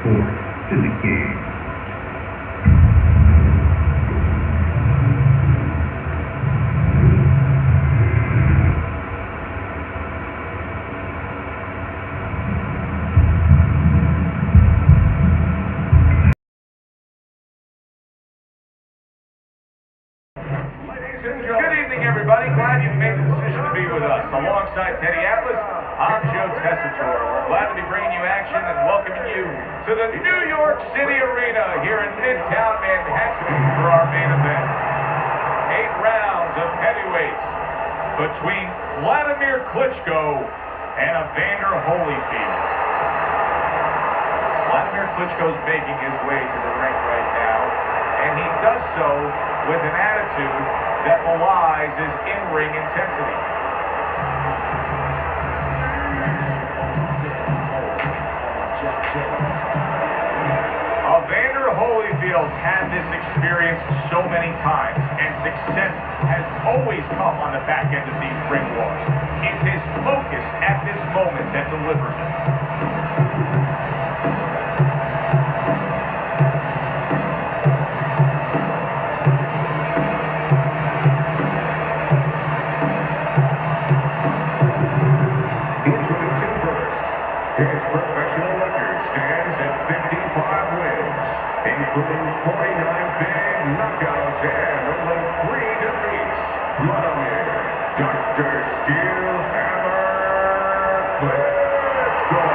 forth to the cage. Good evening, everybody. Glad you've made the decision to be with us. Alongside Teddy Atlas, I'm Joe Tessitore. We're glad to be bringing you action and welcoming you to the New York City Arena here in Midtown Manhattan for our main event. 8 rounds of heavyweights between Wladimir Klitschko and Evander Holyfield. Wladimir Klitschko's making his way to the ring right now, and he does so with an attitude that belies his in-ring intensity. Evander Holyfield had this experience so many times, and success has always come on the back end of these ring wars. It's his focus at this moment that delivers it. His professional record stands at 55 wins, including 49 big knockouts and only 3 defeats. Wladimir Dr. Steelhammer Klitschko.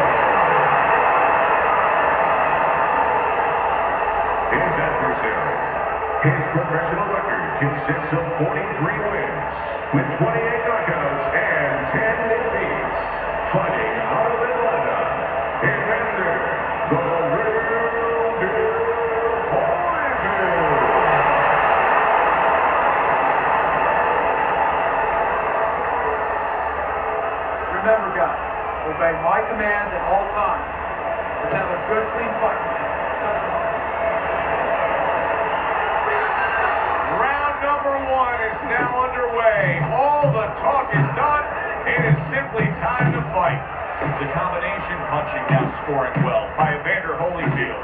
His adversary. His professional record consists of 43 wins, with 28 knockouts and 10 defeats. Fighting out of Atlanta, Evander the Holyfield. Remember, guys, obey my commands at all times. Let's have a good, clean fight. Round number 1 is now underway. All the talk is done. It is simply time to fight. The combination punching now scoring well by Evander Holyfield.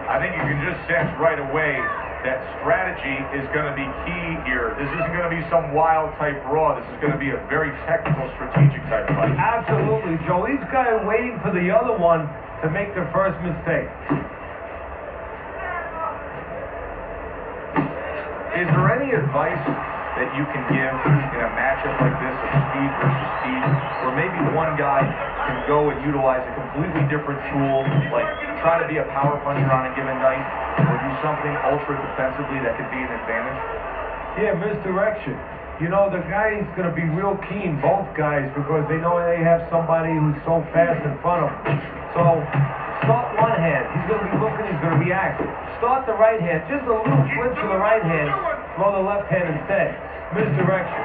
I think you can just sense right away that strategy is going to be key here. This isn't going to be some wild type brawl. This is going to be a very technical, strategic type fight. Absolutely, Joe. Each guy waiting for the other one to make their first mistake. Is there any advice that you can give in a matchup like this of speed versus speed, where maybe one guy can go and utilize a completely different tool, like try to be a power puncher on a given night, or do something ultra defensively that could be an advantage? Yeah, misdirection. You know, the guy's going to be real keen, both guys, because they know they have somebody who's so fast in front of them. So, start one hand. He's going to be looking, he's going to react. Start the right hand. Just a little switch to the right hand. Throw the left hand instead. Misdirection.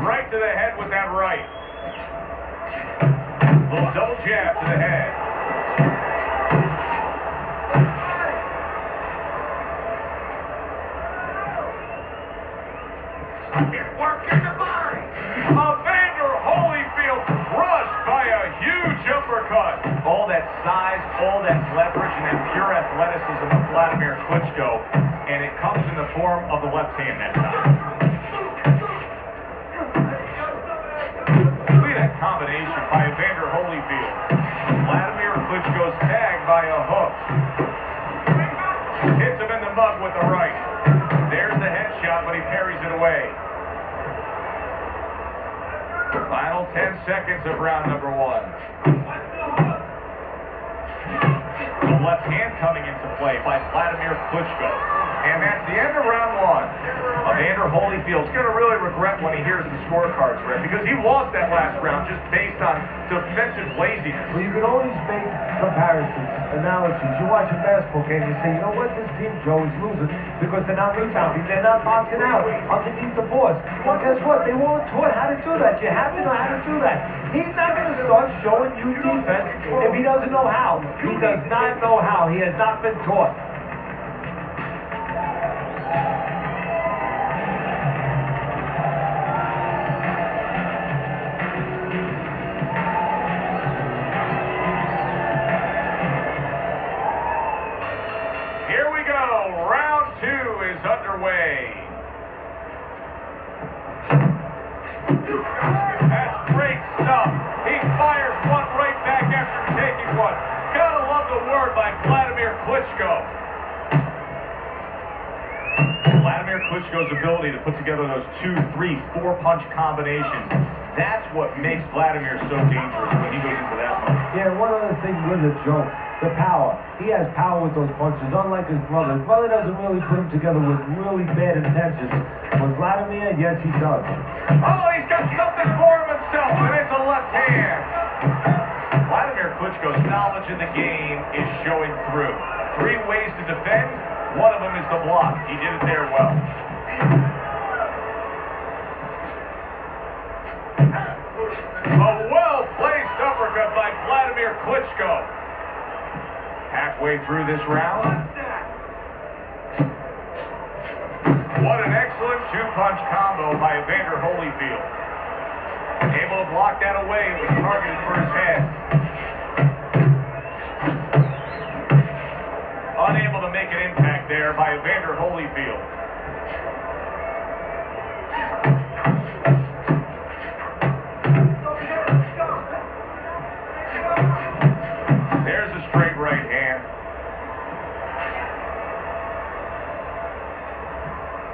Right to the head with that right. Little double jab to the head. It's working the mind. Evander Holyfield crushed by a huge uppercut. All that size, all that leverage, and that pure athleticism of Wladimir Klitschko, and it comes in the form of the left hand that time. Look at that combination by Evander Holyfield. Wladimir Klitschko's tagged by a hook. Hits him in the mug with the right. There's the headshot, but he parries it away. Final 10 seconds of round number 1. The left hand coming into play by Wladimir Klitschko. And that's the end of round 1. Evander Holyfield's going to really regret when he hears the scorecards, Red, because he lost that last round just based on defensive laziness. Well, you can always make comparisons, analogies. You watch a basketball game, you say, you know what, this team, Joe, is losing because they're not rebounding. They're not boxing out underneath the boards. Well, guess what? They weren't taught how to do that. You have to know how to do that. He's not going to start showing you defense if he doesn't know how. He does not know how. He has not been taught. That's great stuff. He fires one right back after taking one. Gotta love the word by Wladimir Klitschko. Wladimir Klitschko's ability to put together those 2, 3, 4-punch combinations. That's what makes Wladimir so dangerous when he goes into that mode. Yeah, one other thing with it, Joe, the power. He has power with those punches, unlike his brother. His brother doesn't really put them together with really bad intentions. With Wladimir, yes, he does. Oh, he's got something for him himself, and it's a left hand. Wladimir Klitschko's knowledge in the game is showing through. 3 ways to defend. One of them is the block. He did it there well. A well-placed uppercut by Wladimir Klitschko. Halfway through this round. What an excellent 2-punch combo by Evander Holyfield. Able to block that away. It was targeted for his head. Unable to make an impact there by Evander Holyfield. There's a straight right hand.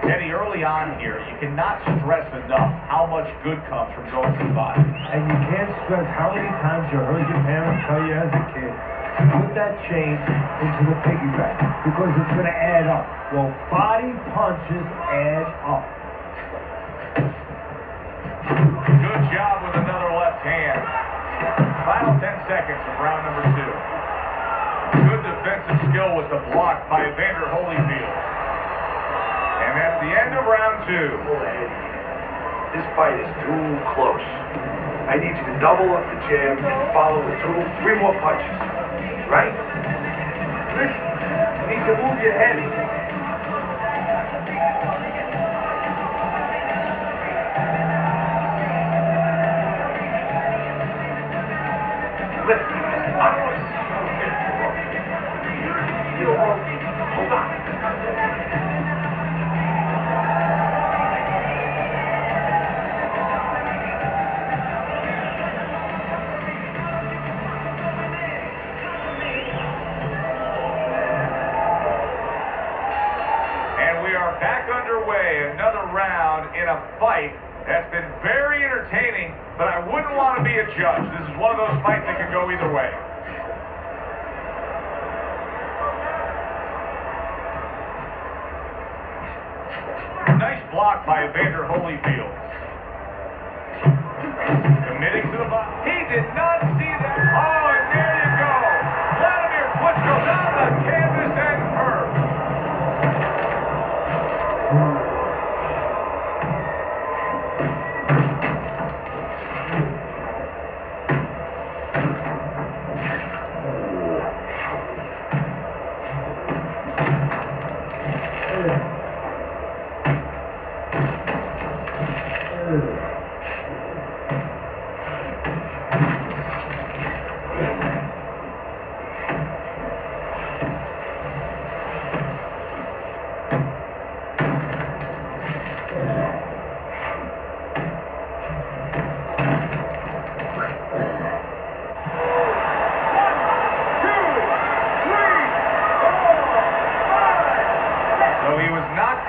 Eddie, early on here, you cannot stress enough how much good comes from going to the body. And you can't stress how many times you heard your parents tell you as a kid, put that chain into the piggyback because it's going to add up. Well, body punches add up. Good job with another left hand. Final 10 seconds of round number 2. Good defensive skill with the block by Evander Holyfield. And that's the end of round 2. This fight is too close. I need you to double up the jab and follow with 2, 3 more punches. Right? Listen, you need to move your head. Listen, I don't want to see you hold on. Back underway, another round in a fight that's been very entertaining, but I wouldn't want to be a judge. This is one of those fights that can go either way. Nice block by Evander Holyfield. Committing to the bottom. He did not see that. Oh, and there you go. Wladimir Klitschko on the canvas and hurt.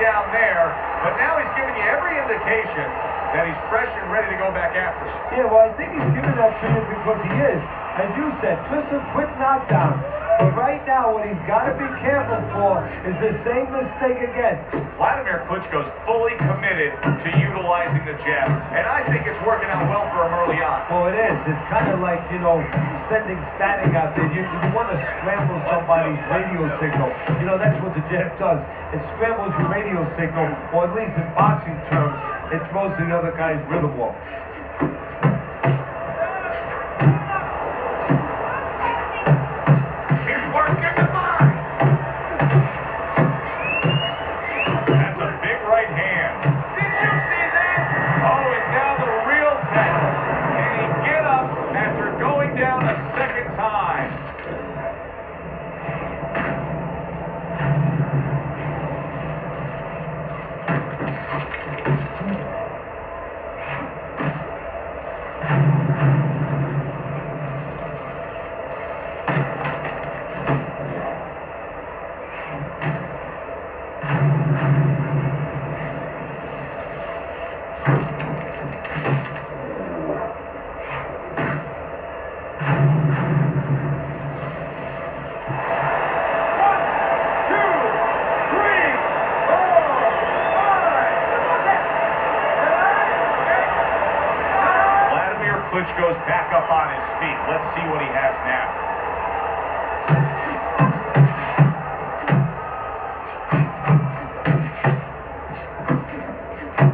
Down there, but now he's giving you every indication that he's fresh and ready to go back after it. Yeah, well, I think he's giving that to you because he is, as you said, just a quick knockdown. But right now, what he's got to be careful for is the same mistake again. Wladimir Klitschko's fully committed to utilizing the jab, and I think it's working out well for him early on. Well, it is. It's kind of like, you know, sending static out there. You want to scramble somebody's radio signal. You know, that's what the jab does. It scrambles your radio signal, or at least in boxing terms, it throws the other guy's rhythm off. Klitschko's back up on his feet. Let's see what he has now.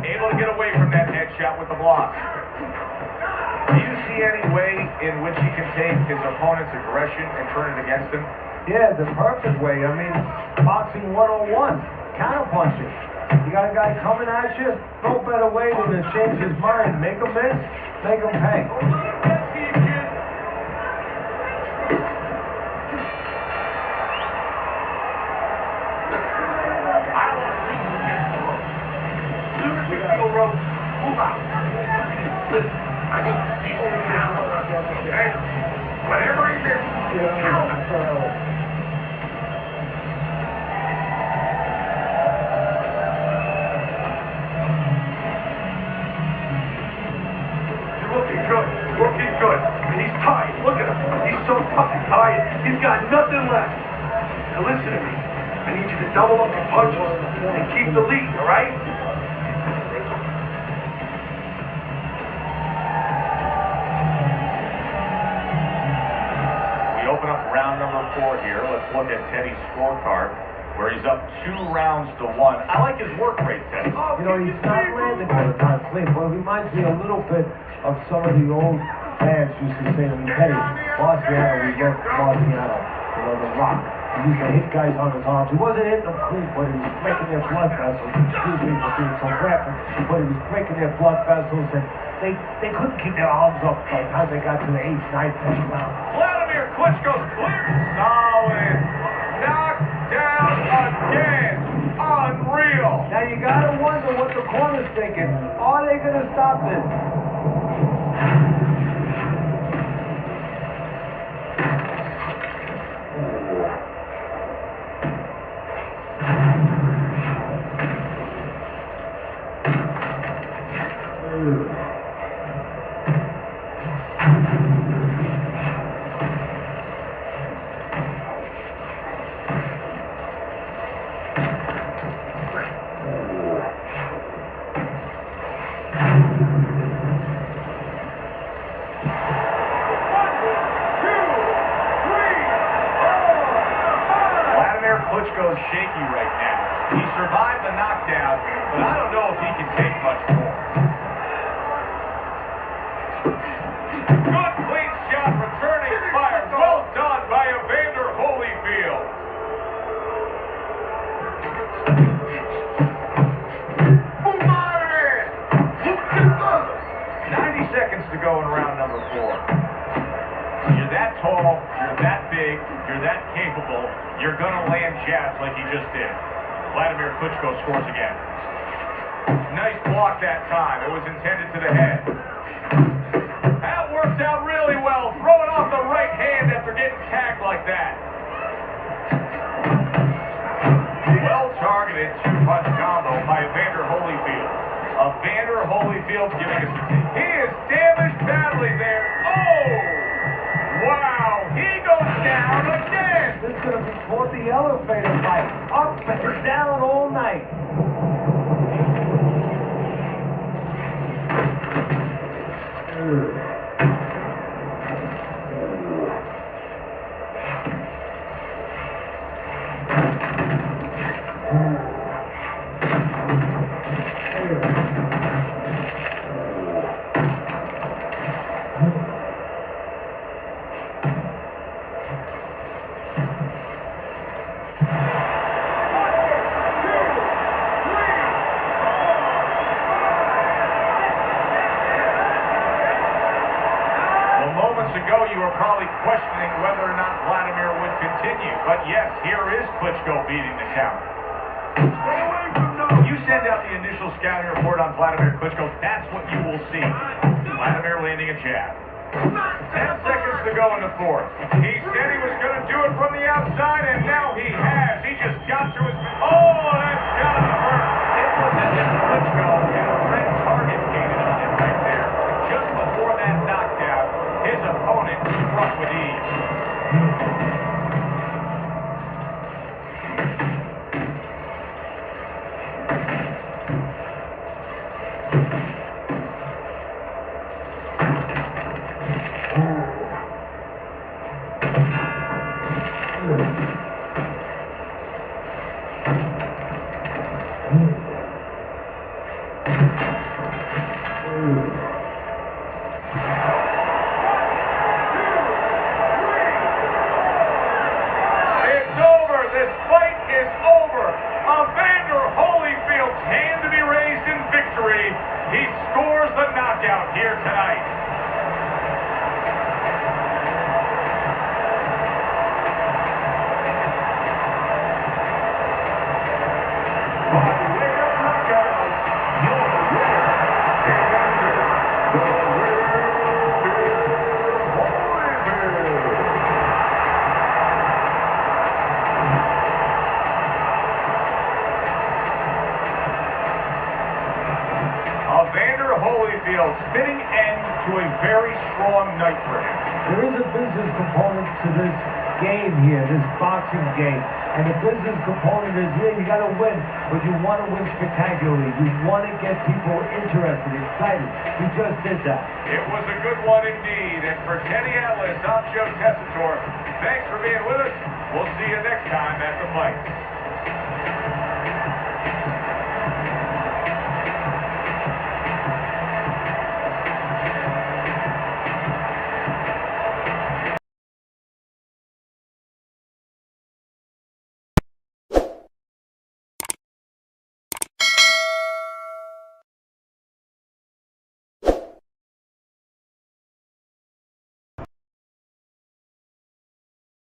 Able to get away from that headshot with the block. Do you see any way in which he can take his opponent's aggression and turn it against him? Yeah, the perfect way. I mean, boxing 101, counterpunching. You got a guy coming at you, no better way than to change his mind. Make him miss, make him pay. Move out. Listen, I need to see you now. Okay? Whatever he did, count it. Looking good. And he's tired. Look at him. He's so fucking tired. He's got nothing left. Now listen to me. I need you to double up your punches and keep the lead, all right? We open up round number 4 here. Let's look at Teddy's scorecard, where he's up 2 rounds to 1. I like his work rate, Teddy. You know, he's not landing all the time clean, but it reminds me a little bit of some of the old fans used to say to me, Teddy, Marciano, we love Marciano, you know, the Rock. He used to hit guys on his arms. He wasn't hitting them clean, but he was breaking their blood vessels. Excuse me for being so graphic, but he was breaking their blood vessels, and they couldn't keep their arms up by the time they got to the 8th, 9th, 10th round. Wladimir Klitschko's clear. Solid. Knocked down again. Unreal. Now you gotta wonder what the corner's thinking. Are they gonna stop this? Klitschko's shaky right now. He survived the knockdown, but I don't know if he can take much more. Good clean shot, returning fire. Well done by Evander Holyfield. Move out of there! 90 seconds to go in round number 4. You're that tall, you're that big, you're that capable, you're going to land jabs like he just did. Wladimir Klitschko scores again. Nice block that time. It was intended to the head. That worked out really well. Throwing off the right hand after getting tagged like that. Well-targeted 2-punch combo by Evander Holyfield. Evander Holyfield giving us... He is damaged badly there. Oh! Wow, he goes down again. This is going to be called the elevator fight. Up and down all night. Ago, you were probably questioning whether or not Wladimir would continue. But yes, here is Klitschko beating the count. Stay away from those. You send out the initial scouting report on Wladimir Klitschko, that's what you will see. Vladimir landing a jab. 10 seconds to go in the 4th. He said he was going to do it from the outside, and now he has. He just got to his... Oh, that's got to hurt. It was as if Klitschko had a red target painted on him right there. Just before that knockdown, his opponent struck with ease. It's over. This fight is over. Evander Holyfield's hand to be raised in victory. He scores the knockout here tonight. By way of knockout, your winner, Evander the Evander Holyfield, fitting end to a very strong night for him. There is a business component to this game here, this boxing game. And the business component is, yeah, you got to win, but you want to win spectacularly. You want to get people interested, excited. He just did that. It was a good one indeed. And for Kenny Atlas, I'm Joe Tessitore. Thanks for being with us. We'll see you next time at the fight.